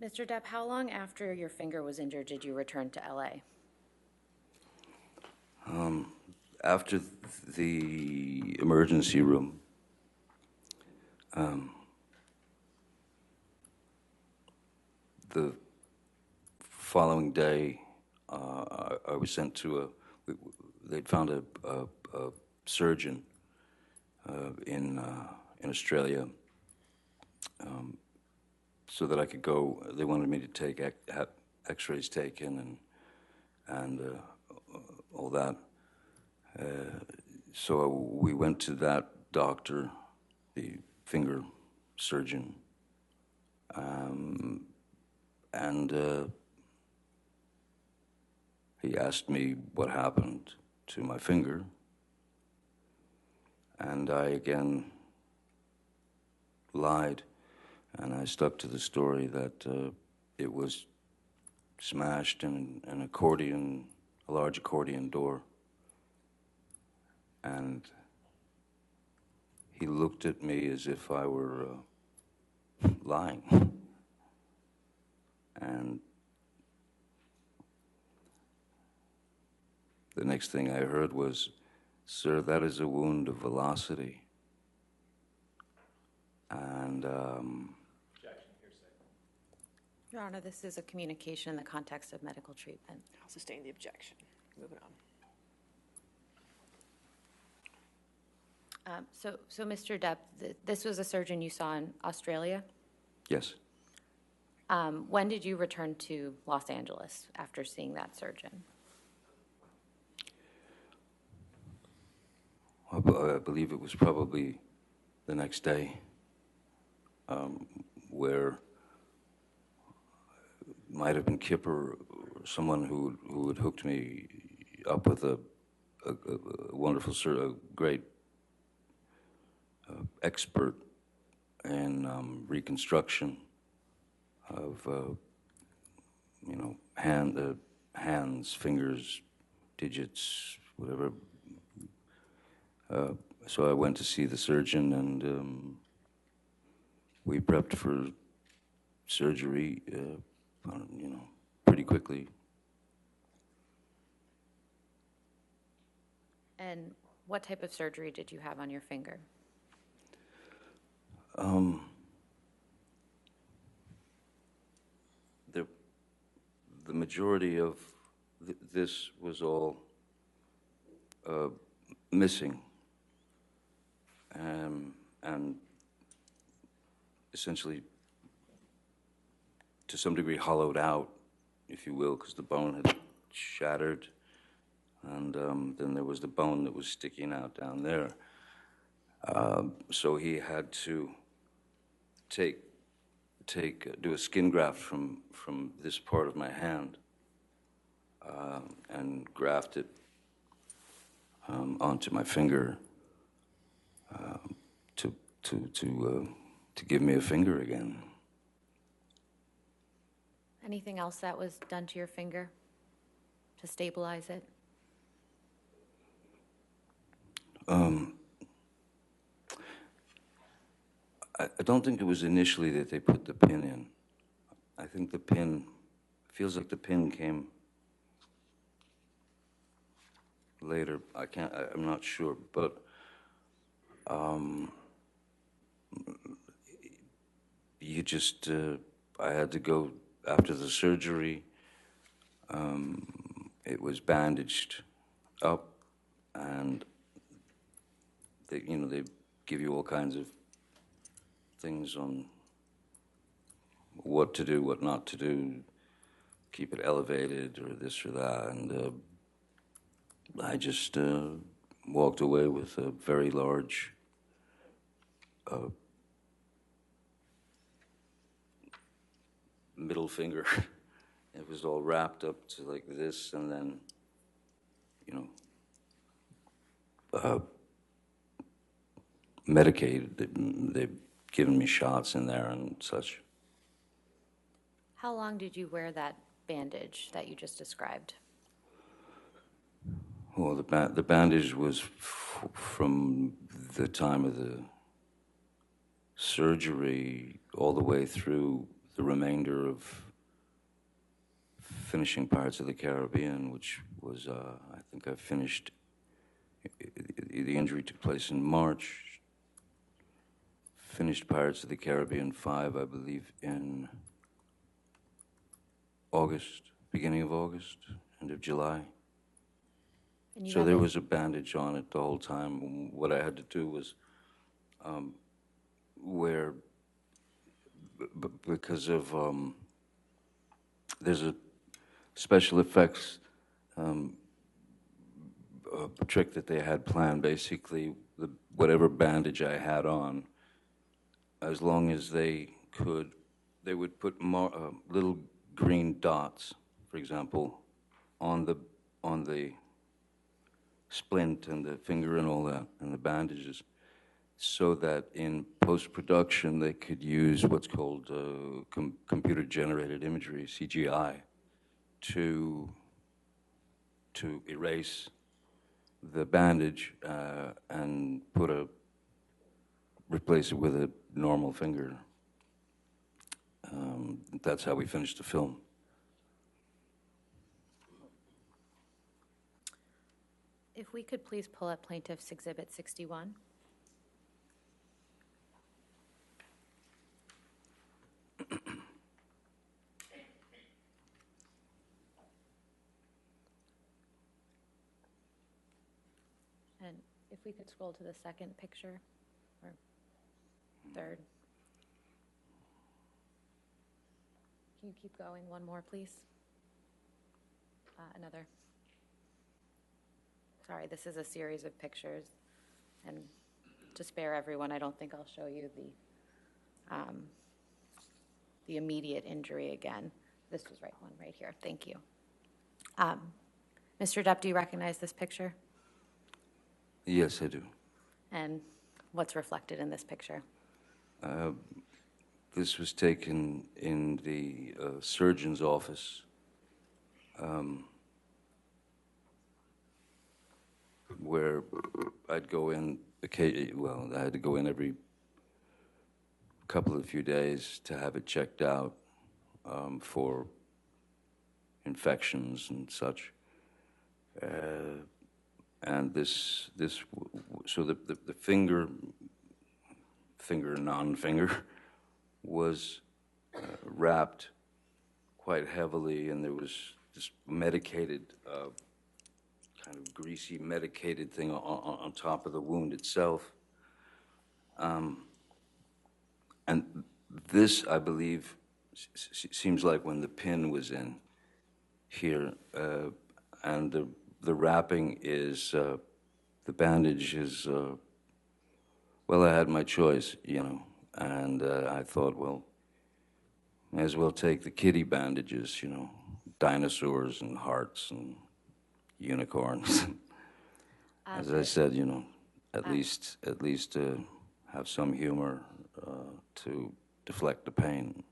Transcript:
Mr. Depp, how long after your finger was injured did you return to LA? After the emergency room, the following day, I was sent to they'd found a surgeon in Australia, so that I could go. They wanted me to take have X-rays taken and all that. So we went to that doctor, the finger surgeon, and he asked me what happened to my finger, and I again lied, and I stuck to the story that it was smashed in an accordion, a large accordion door. And he looked at me as if I were lying. And the next thing I heard was, "Sir, that is a wound of velocity." And Objection, hearsay. Your Honor, this is a communication in the context of medical treatment. I'll sustain the objection. Moving on. So Mr. Depp, this was a surgeon you saw in Australia. yes, When did you return to Los Angeles after seeing that surgeon? I believe it was probably the next day, where it might have been Kipper or someone who had hooked me up with a wonderful, a great expert in reconstruction of hands, fingers, digits, whatever. So I went to see the surgeon, and we prepped for surgery, pretty quickly. And what type of surgery did you have on your finger? The majority of this was all missing, and essentially, to some degree, hollowed out, if you will, because the bone had shattered, and then there was the bone that was sticking out down there. So he had to do a skin graft from this part of my hand, and graft it onto my finger, to give me a finger again. Anything else that was done to your finger to stabilize it? I don't think it was initially that they put the pin in. I think the pin, feels like the pin came later. I'm not sure, but you just, I had to go after the surgery. It was bandaged up, and they give you all kinds of things on what to do, what not to do, keep it elevated or this or that, and I just walked away with a very large middle finger. It was all wrapped up to like this, and then, medicated. They've given me shots in there and such. How long did you wear that bandage that you just described? Well, the bandage was from the time of the surgery all the way through the remainder of finishing Pirates of the Caribbean, which was, I think I finished, the injury took place in March. Finished Pirates of the Caribbean 5, I believe, in August, beginning of August, end of July. And you So have there a- was a bandage on it the whole time. What I had to do was wear, because of, there's a special effects trick that they had planned. Basically, whatever bandage I had on, as long as they could, they would put more, little green dots, for example, on the splint and the finger and all that, and the bandages, so that in post-production they could use what's called computer-generated imagery, CGI, to erase the bandage and replace it with a normal finger. That's how we finished the film. If we could please pull up Plaintiff's Exhibit 61. And if we could scroll to the second picture, or third. Can you keep going one more, please? Another. Sorry, this is a series of pictures, and to spare everyone, I don't think I'll show you the immediate injury again. This was one right here. Thank you. Mr. Depp, do you recognize this picture? Yes, I do. And what's reflected in this picture? This was taken in the surgeon's office, where I'd go in, well, I had to go in every few days to have it checked out for infections and such. And so the finger, non-finger, was wrapped quite heavily, and there was this medicated, kind of greasy medicated thing on top of the wound itself. And this, I believe, seems like when the pin was in here, and the wrapping is, the bandage is, well, I had my choice, and I thought, well, may as well take the kiddie bandages, dinosaurs and hearts and unicorns. As I said, at least have some humor to deflect the pain.